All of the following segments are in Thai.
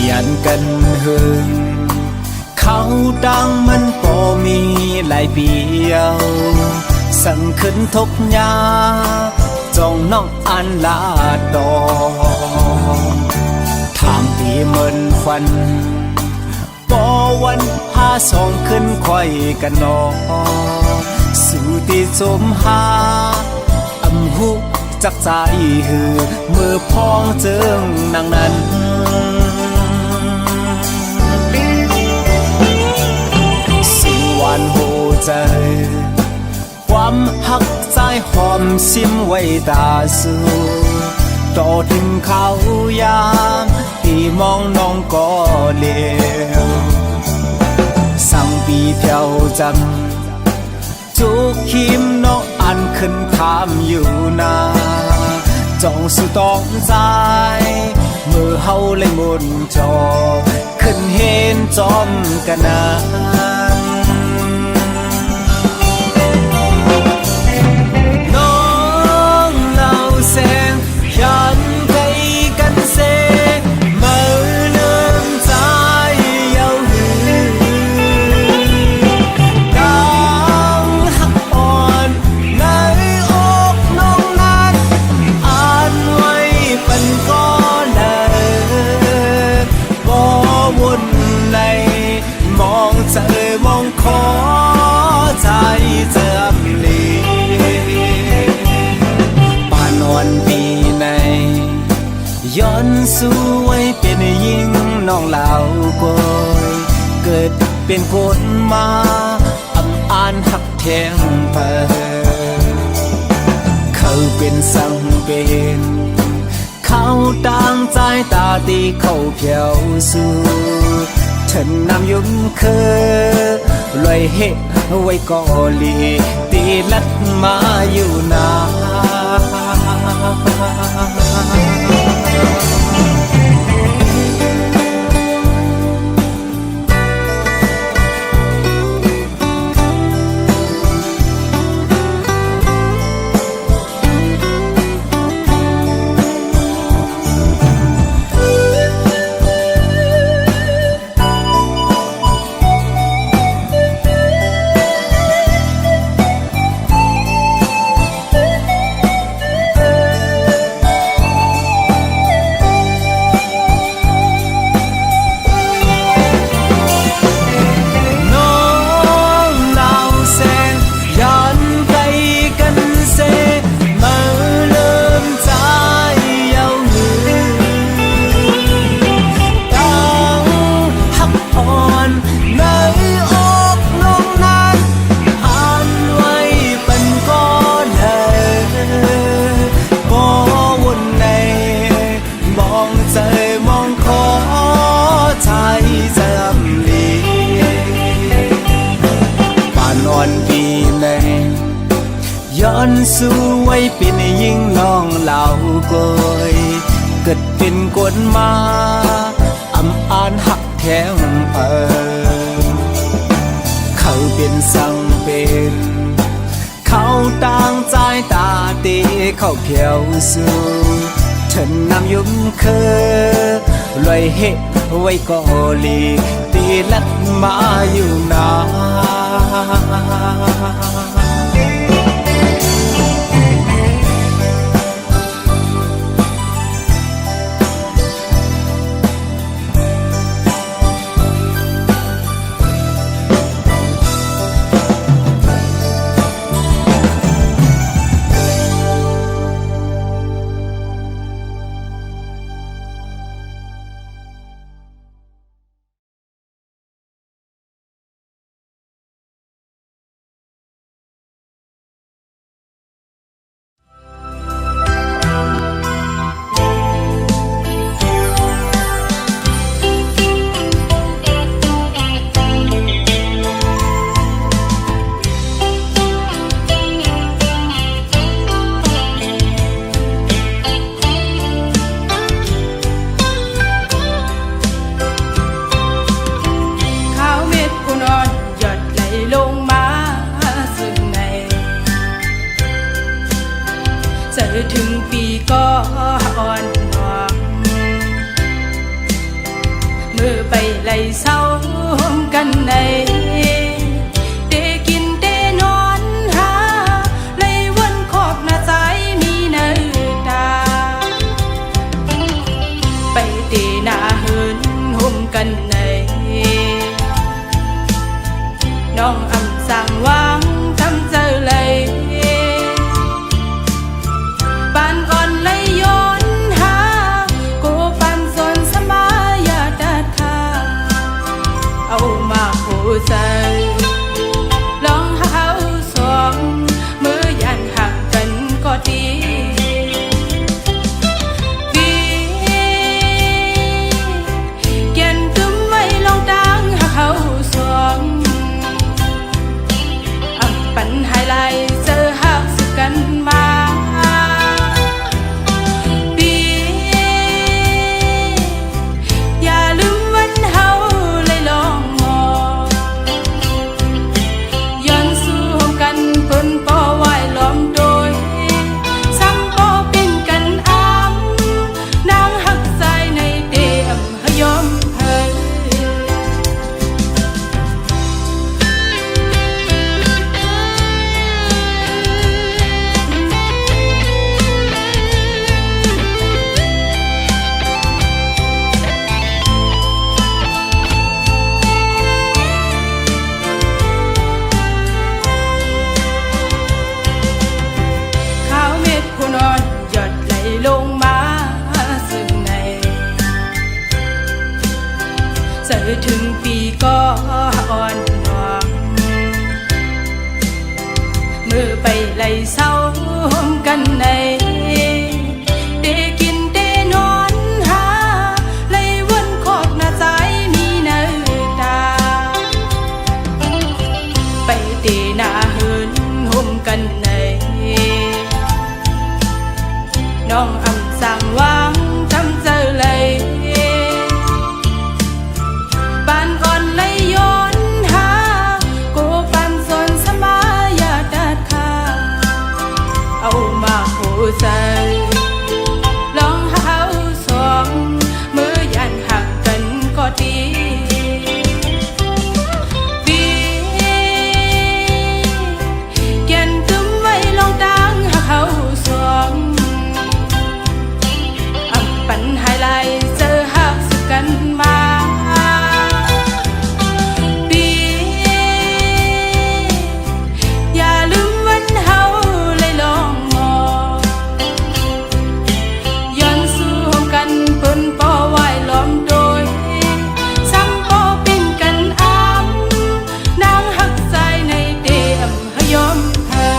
ยันกันหึงเขาดังมันก็มีหลายเปียวสั่งขึ้นทกยาจองน้องอันลาดอทางที่เหมือนฟันปอวันหาสองขึ้นค่อยกันนอสู่ที่สมหาอำหุจักใจหือมือพ้องเจิงนางนั้นสิ่งหวานโหใจความหักใจหอมซิมไว้ตาสูต่อถึงเขายามที่มองน้องก็เลวสั่งปีเที่ยวจำจุกคิมน้องอันขึ้นถามอยู่นาจ้องสุต้องใจมือเฮาเลยมุนจอขึ้นเห็นจอมกันนาน้องเล่าแสงยันใจกันเสมือเลื่อมใจเย้าหือดังหักอ่อนในอกน้องนั้นอ่านไว้เป็นก้อนเลยบ่วุ่นในมองเจอมองขอใจเจิมลีป่านอนปีในย้อนสู้ไว้เป็นยิ่งน้องเหล่าโกยเกิดเป็นคนมาอำอ่านหักแทงเปิดเขาเป็นสังเป็นเขาต่างใจตาตีเขาเพียวสู้ฉันนำยุ่งเคยลอยเหตุไว้ก่อลีตีลัดมาอยู่นาปีในย้อนสู้ไว้เป็นยิ่งน้องเหล่าโกยเกิดเป็นกวนมาอำอ่านหักแทงเปิงเขาเป็นสังเป็นเขาต่างใจตาตีเขาเพียวสู้ฉันนำยุ่งเคยลอยเหตุไว้ก่อลีตีลัดมาอยู่นา อไปไล่เศร้ากันในเดกินเดนอนหาไล่วนขอบหน้าใจมีเนื้อตาไปเตหน้าเหินห่มกันในน้องอำสั่งวางทำเจอเลยปานอ่อนเลยย้อนหาโกปันสนสมายาดัดขาเอามาโหใจลองหาสองมือยันห่างกันก็ดีเกียนตุ้มไม่ลองดังหาเขาสองปัญหาลายเจอหักสุกันมาปีอย่าลืมวันเฮาเลยลองมองย้อนสู้กันเพิ่นป่อไหวล้อมโดยซ้ำป่อเป็นกันอ้ำนางหักใจในเดียมหยอมเธอข้าวเม็ดผู้นอนหยดไหลลงมาซึ่งในเจอถึงปีก็อ่อนหวงมือไปไล่เศร้ากันในเดกินเดนอนหาไล่วนขอบหน้าใจมีเนื้อตาไปเตหน้าเหินห่มกันในน้องอำสั่งวางทำเจอเลยปานอ่อนเลยย้อนหาโกปันสนสมายาดัดขาเอามาโหใจลองหาสองมือยันห่างกันก็ดีปีเกียนตุ้มไว้ลองดังหาเขาสองปัญหาลายเจอหักสุกันมาปีอย่าลืมวันเฮาเลยลองมองย้อนสู้กันเพิ่นป่อไหวล้อมโดยซ้ำป่อเป็นกันอ้ำนางหักใจในเดียมหยอมเธอ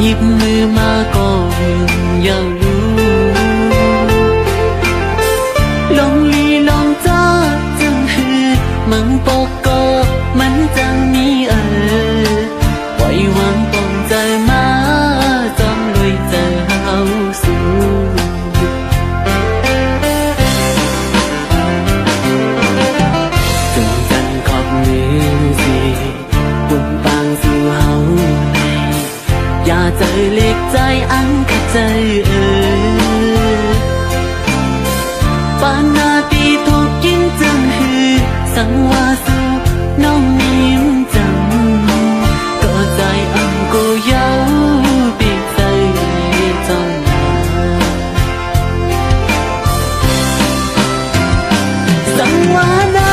หยิบมือมาก็ยังรู้ลองลีลองจ้าจังหือมังปอกก็มันจังมีปล่อยวางปองใจมาจอมลอยเจอเฮาสู่จงจันขอบมือสิปุ่มปางสู่เฮาอย่าใจเล็กใจอันขัดใจปานนาตีถูกกินจังหือสังวาสู่น้องนิ่มจังก็ใจอันก็เย้าปีกใจจองสังวานา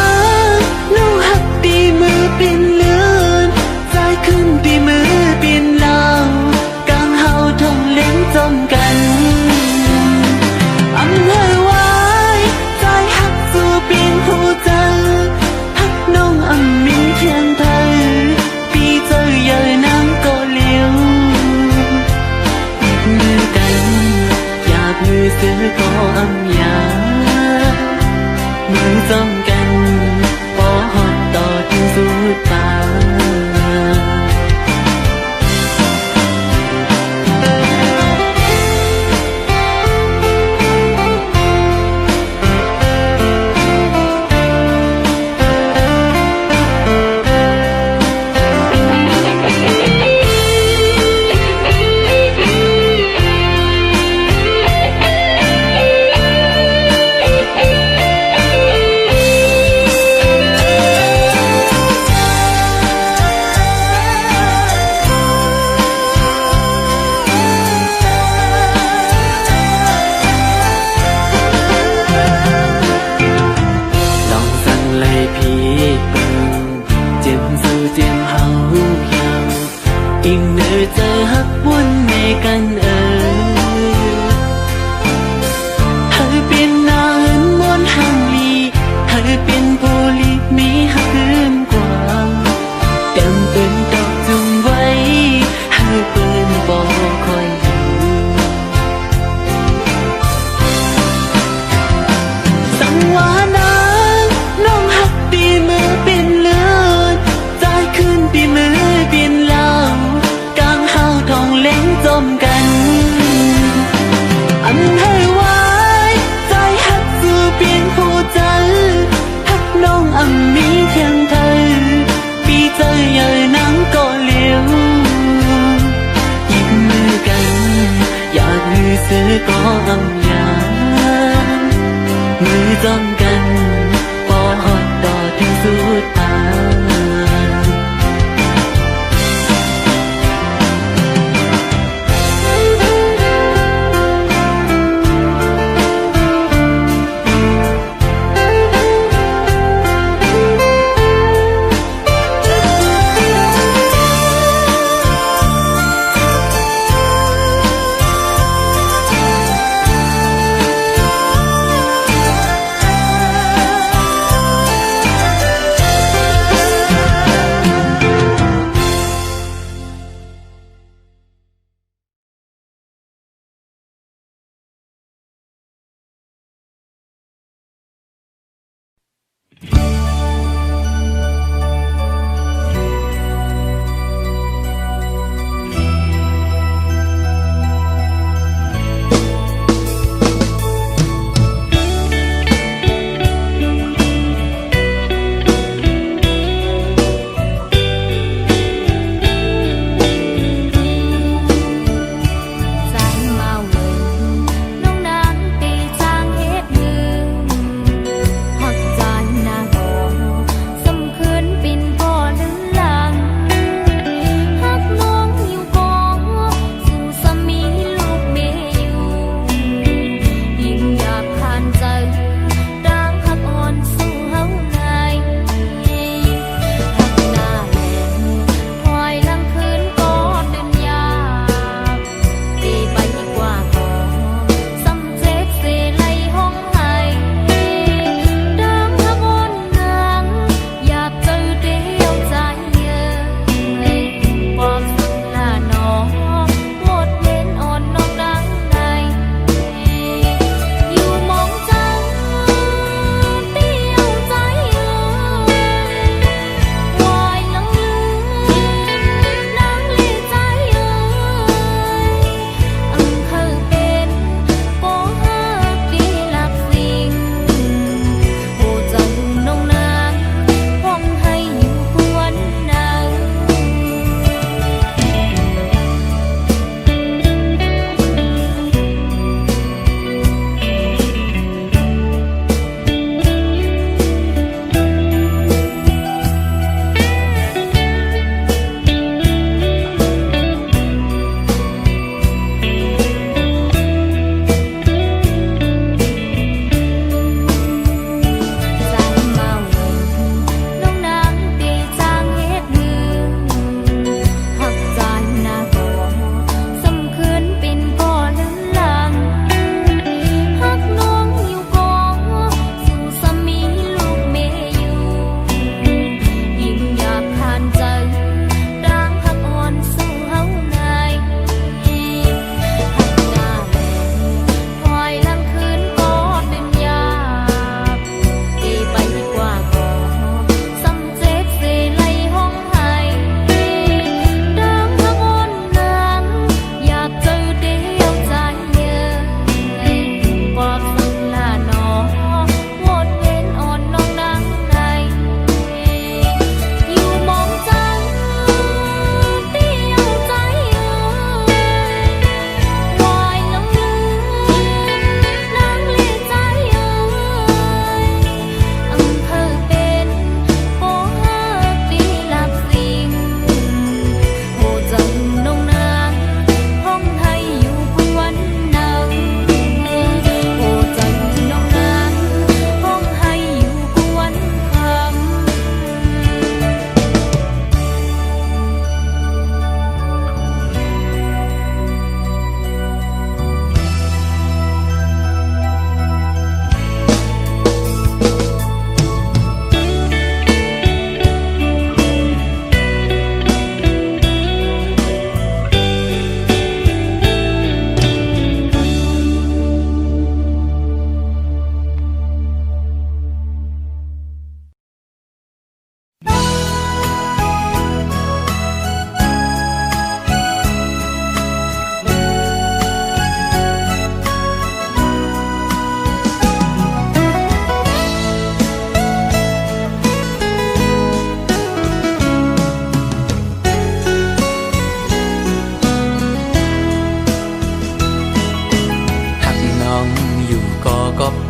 จอมกันพอฮอดต่อถึงสุดปาก อิงเนื้อเจอฮักวนในกันเฮาเป็นนาเหินมวนห่างลีเฮาเป็นโพลีมีฮักเกินกว่าเต็มเป็นดอกจุงไว้เฮาเป็นบ่คอยอยู่สังวานางน้องฮักปีมือเป็นเลือดใจขึ้นปีมือเป็นลาวทองเล้งจมกันอำให้ไว้ใจฮักสู่เปลี่ยนผู้ใจฮักน้องอำมีเพียงเธอปีใจใหญ่นังก็เลี้ยวหยิบมือกันอยากลือซื้อก็อำยามือจมกันพอฮอดต่อถึงสุดทาง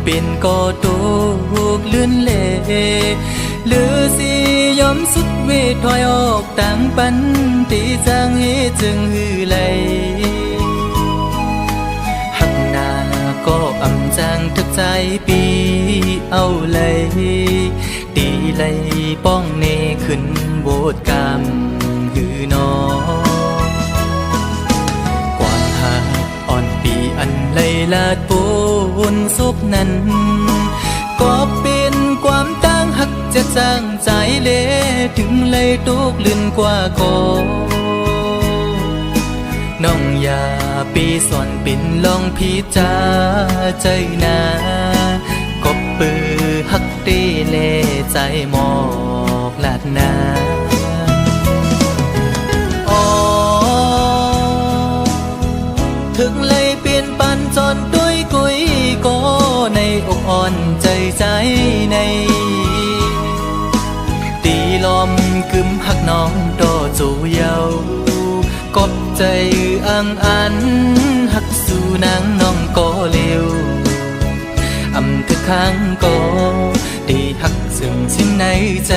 เป็นก็ตกเลื่อนเล่หรือสิยอมสุดเวทถอยออกต่างปันตีจางเฮจึงหือไหลหักหน้าก็อำจางทึกใจปีเอาเลยตีเลยป้องเนขึ้นโบดกามหือนอความหักอ่อนปีอันไหลลาดปูนซบนั้นก็เป็นความตั้งหักจะจางใจเละถึงเลยตุกลื่นกว่าก่อน้องอย่าปีสอนปิ่นลองพิจาใจนากบปือหักตีเลใจหมอกลาดนาถึงเลยเปลี่ยนปันจนด้วยกุยก็ในอกอ่อนใจใจในตีลมกึมหักน้องโตจูเยากบใจอังอันหักสู่นางน้องก็เร็วอำทึกข้างก็ตีหักซึ่งสิ้นในใจ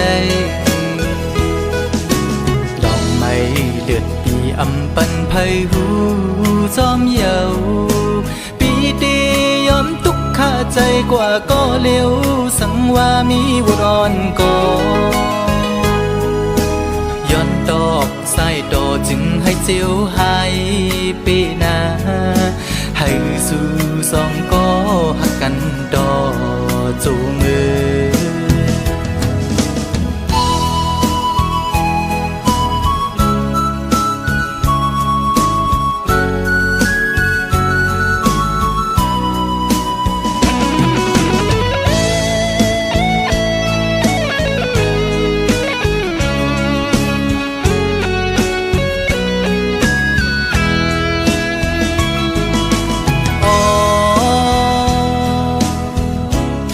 ดอกไม้เลือดปีอำปันไพหูจอมเยาปีตียอมทุกข้าใจกว่าก็เร็วสังว่ามีวุรอนก็ย้อนตอกใส่โตจึงให้เจียวหายปีนาให้สู่สองก็หักกันต่อจูมือ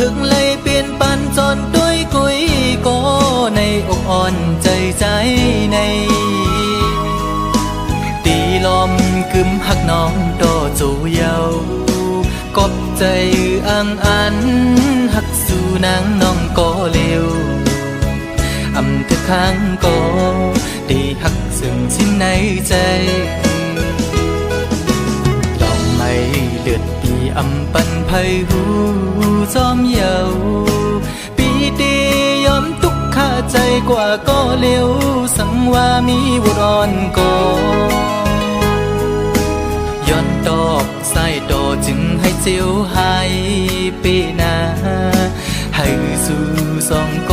ถึงเลยเปลี่ยนปันจนด้วยกุยก็ในอกอ่อนใจใจในตีลมกึมหักน้องโตจูเยากบใจอังอันหักสู่นางน้องก็เร็วอำทึกข้างก็ตีหักซึ่งสิ้นในใจดอกไม้เลือดปีอำปันไพหูจอมเยาปีตียอมทุกข้าใจกว่าก็เร็วสังว่ามีวุรอนก็ย้อนตอกใส่โตจึงให้เจียวหายปีนาให้สู่สองก็